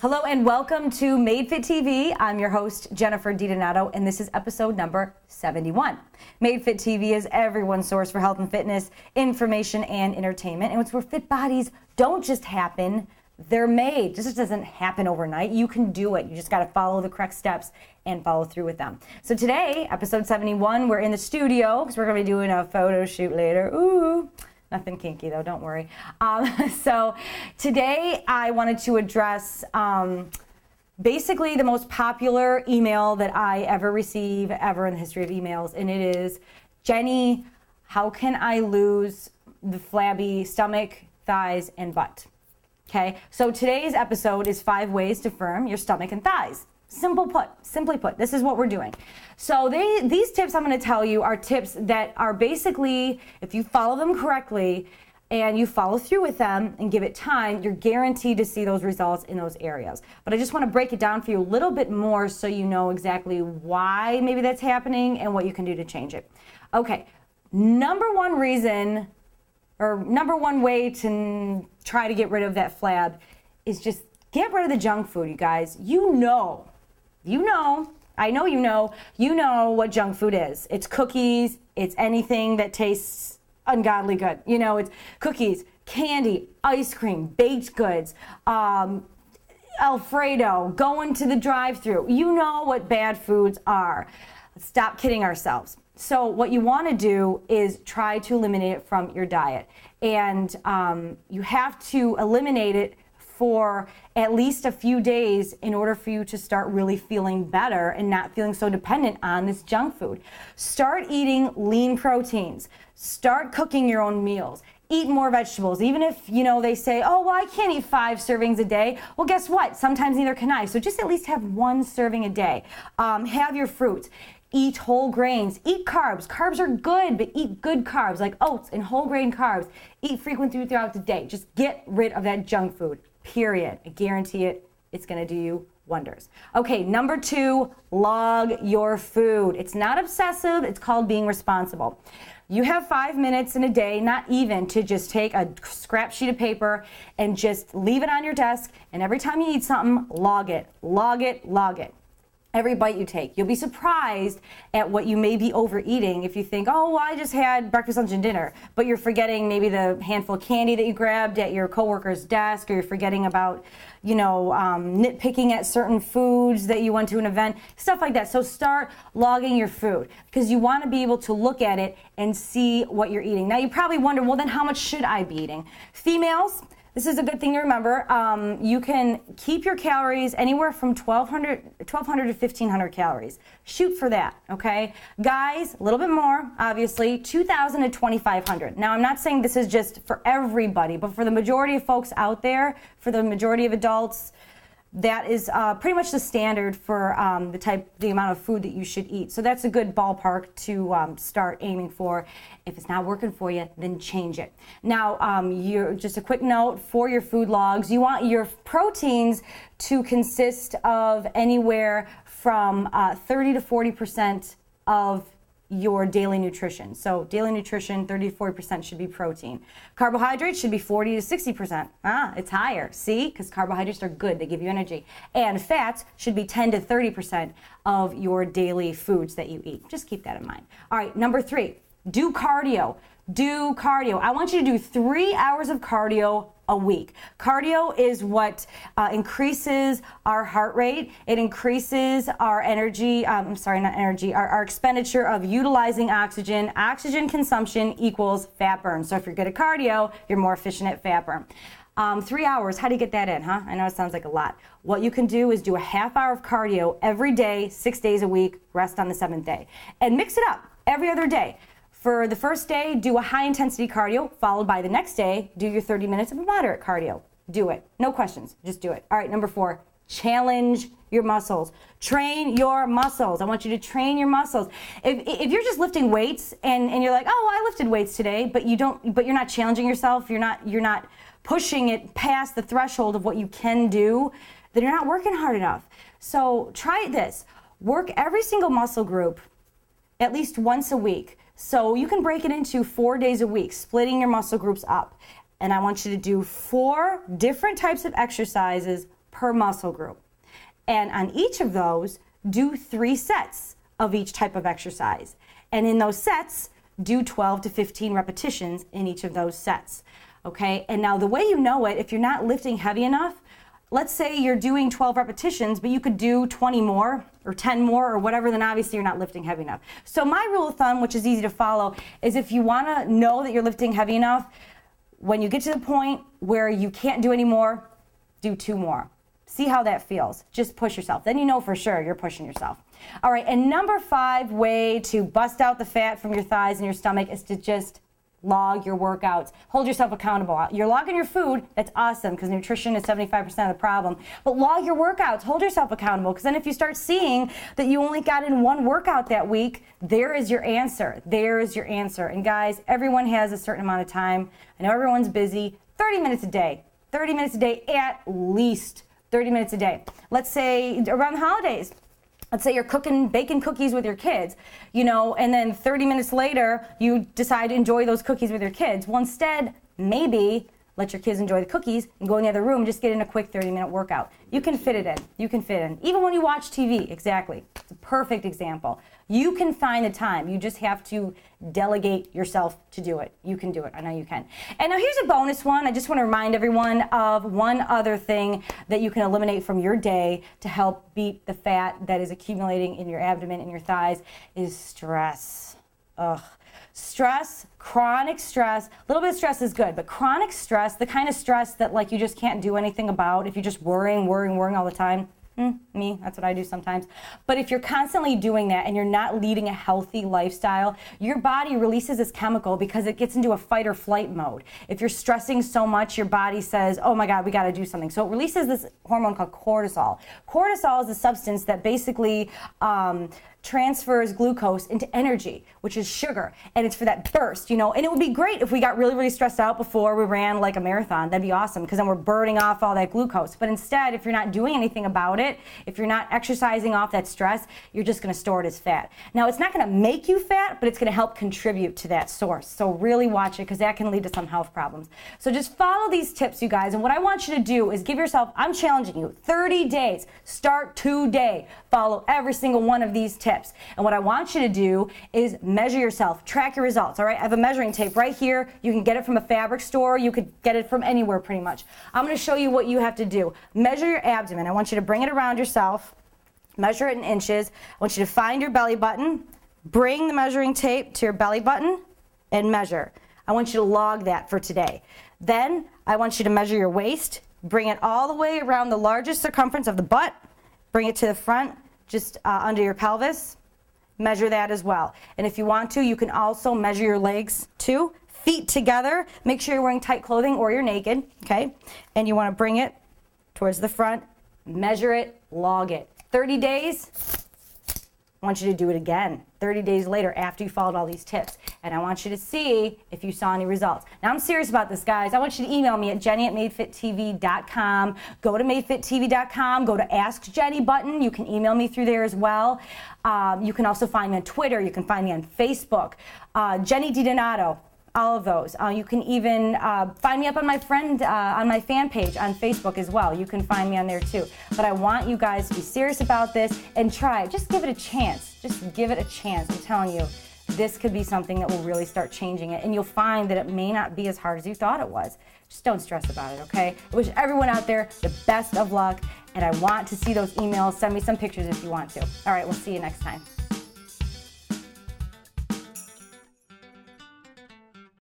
Hello and welcome to Made Fit TV. I'm your host, Jennifer DiDonato, and this is episode number 71. Made Fit TV is everyone's source for health and fitness, information, and entertainment. And it's where fit bodies don't just happen, they're made. This just doesn't happen overnight. You can do it. You just got to follow the correct steps and follow through with them. So today, episode 71, we're in the studio because we're going to be doing a photo shoot later. Ooh. Nothing kinky though, don't worry. So today I wanted to address basically the most popular email that I ever receive ever in the history of emails, and it is, Jenny, how can I lose the flabby stomach, thighs, and butt? Okay, so today's episode is 5 ways to firm your stomach and thighs. Simply put, this is what we're doing. So these tips I'm going to tell you are tips that are basically, if you follow them correctly and you follow through with them and give it time, you're guaranteed to see those results in those areas. But I just want to break it down for you a little bit more so you know exactly why maybe that's happening and what you can do to change it. Okay, number one reason or number one way to try to get rid of that flab is just get rid of the junk food, you guys. I know you know what junk food is. It's cookies, it's anything that tastes ungodly good. You know, it's cookies, candy, ice cream, baked goods, Alfredo, going to the drive-thru. You know what bad foods are. Let's stop kidding ourselves. So what you want to do is try to eliminate it from your diet. And you have to eliminate it for at least a few days in order for you to start really feeling better and not feeling so dependent on this junk food. Start eating lean proteins. Start cooking your own meals. Eat more vegetables. Even if, they say, oh, well, I can't eat 5 servings a day. Well, guess what? Sometimes neither can I. So just at least have 1 serving a day. Have your fruits. Eat whole grains. Eat carbs. Carbs are good, but eat good carbs like oats and whole grain carbs. Eat frequently throughout the day. Just get rid of that junk food. Period. I guarantee it. It's going to do you wonders. Okay, number 2, log your food. It's not obsessive. It's called being responsible. You have 5 minutes in a day, not even, to just take a scrap sheet of paper and just leave it on your desk. And every time you eat something, log it. Log it. Log it. Every bite you take. You'll be surprised at what you may be overeating if you think, oh, well, I just had breakfast, lunch, and dinner. But you're forgetting maybe the handful of candy that you grabbed at your coworker's desk, or you're forgetting about, nitpicking at certain foods that you went to an event, stuff like that. So start logging your food because you want to be able to look at it and see what you're eating. Now, you probably wonder, well, then how much should I be eating? Females, this is a good thing to remember. You can keep your calories anywhere from 1,200 to 1,500 calories. Shoot for that, okay? Guys, a little bit more, obviously, 2,000 to 2,500. Now, I'm not saying this is just for everybody, but for the majority of folks out there, for the majority of adults, that is pretty much the standard for the amount of food that you should eat. So that's a good ballpark to start aiming for. If it's not working for you, then change it. Now, just a quick note for your food logs. You want your proteins to consist of anywhere from 30 to 40% of your daily nutrition. So daily nutrition, 30 to 40% should be protein. Carbohydrates should be 40 to 60%. It's higher. See? Because carbohydrates are good. They give you energy. And fats should be 10 to 30% of your daily foods that you eat. Just keep that in mind. All right, number 3, do cardio. Do cardio. I want you to do 3 hours of cardio a week. Cardio is what increases our heart rate. It increases our energy, our expenditure of utilizing oxygen. Oxygen consumption equals fat burn. So if you're good at cardio, you're more efficient at fat burn. 3 hours, how do you get that in, huh? I know it sounds like a lot. What you can do is do a half hour of cardio every day, 6 days a week, rest on the 7th day. And mix it up every other day. For the first day, do a high-intensity cardio, followed by the next day, do your 30 minutes of a moderate cardio. Do it. No questions. Just do it. All right, number 4, challenge your muscles. Train your muscles. I want you to train your muscles. If you're just lifting weights and you're like, oh, I lifted weights today, but you're not challenging yourself, you're not pushing it past the threshold of what you can do, then you're not working hard enough. So try this. Work every single muscle group at least once a week. So you can break it into 4 days a week, splitting your muscle groups up. And I want you to do 4 different types of exercises per muscle group. And on each of those, do 3 sets of each type of exercise. And in those sets, do 12 to 15 repetitions in each of those sets. Okay, and now the way you know it, if you're not lifting heavy enough, let's say you're doing 12 repetitions, but you could do 20 more or 10 more or whatever, then obviously you're not lifting heavy enough. So my rule of thumb, which is easy to follow, is if you want to know that you're lifting heavy enough, when you get to the point where you can't do any more, do 2 more. See how that feels. Just push yourself. Then you know for sure you're pushing yourself. All right, and number 5 way to bust out the fat from your thighs and your stomach is to just log your workouts. Hold yourself accountable. You're logging your food. That's awesome because nutrition is 75% of the problem. But log your workouts. Hold yourself accountable because then if you start seeing that you only got in 1 workout that week, there is your answer. There is your answer. And guys, everyone has a certain amount of time. I know everyone's busy. 30 minutes a day. 30 minutes a day at least. 30 minutes a day. Let's say around the holidays. Let's say you're baking cookies with your kids, you know, and then 30 minutes later, you decide to enjoy those cookies with your kids. Well, instead, maybe let your kids enjoy the cookies and go in the other room and just get in a quick 30-minute workout. You can fit it in. You can fit it in. Even when you watch TV, exactly. It's a perfect example. You can find the time. You just have to delegate yourself to do it. You can do it. I know you can. And now here's a bonus one. I just want to remind everyone of one other thing that you can eliminate from your day to help beat the fat that is accumulating in your abdomen and your thighs is stress. Ugh. Stress, chronic stress, a little bit of stress is good, but chronic stress, the kind of stress that like you just can't do anything about if you're just worrying all the time. Me, that's what I do sometimes. But if you're constantly doing that and you're not leading a healthy lifestyle, your body releases this chemical because it gets into a fight or flight mode. If you're stressing so much, your body says, oh my God, we got to do something. So it releases this hormone called cortisol. Cortisol is a substance that basically transfers glucose into energy, which is sugar, and it's for that burst, you know. And it would be great if we got really, really stressed out before we ran like a marathon. That'd be awesome because then we're burning off all that glucose. But instead, if you're not doing anything about it, if you're not exercising off that stress, you're just going to store it as fat. Now, it's not going to make you fat, but it's going to help contribute to that source. So really watch it because that can lead to some health problems. So just follow these tips, you guys. And what I want you to do is give yourself, I'm challenging you, 30 days. Start today. Follow every single one of these tips. And what I want you to do is measure yourself, track your results, all right? I have a measuring tape right here. You can get it from a fabric store. You could get it from anywhere pretty much. I'm going to show you what you have to do. Measure your abdomen. I want you to bring it around yourself, measure it in inches. I want you to find your belly button, bring the measuring tape to your belly button, and measure. I want you to log that for today. Then I want you to measure your waist, bring it all the way around the largest circumference of the butt, bring it to the front, just under your pelvis, measure that as well. And if you want to, you can also measure your legs too. Feet together, make sure you're wearing tight clothing or you're naked, okay? And you want to bring it towards the front, measure it, log it. 30 days, I want you to do it again 30 days later after you followed all these tips. And I want you to see if you saw any results. Now, I'm serious about this, guys. I want you to email me at jenny@madefittv.com. Go to madefittv.com. Go to Ask Jenny button. You can email me through there as well. You can also find me on Twitter. You can find me on Facebook. Jenny DiDonato. All of those. You can even find me up on my fan page on Facebook as well. You can find me on there too. But I want you guys to be serious about this and try it. Just give it a chance. Just give it a chance. I'm telling you, this could be something that will really start changing it. And you'll find that it may not be as hard as you thought it was. Just don't stress about it, okay? I wish everyone out there the best of luck. And I want to see those emails. Send me some pictures if you want to. All right, we'll see you next time.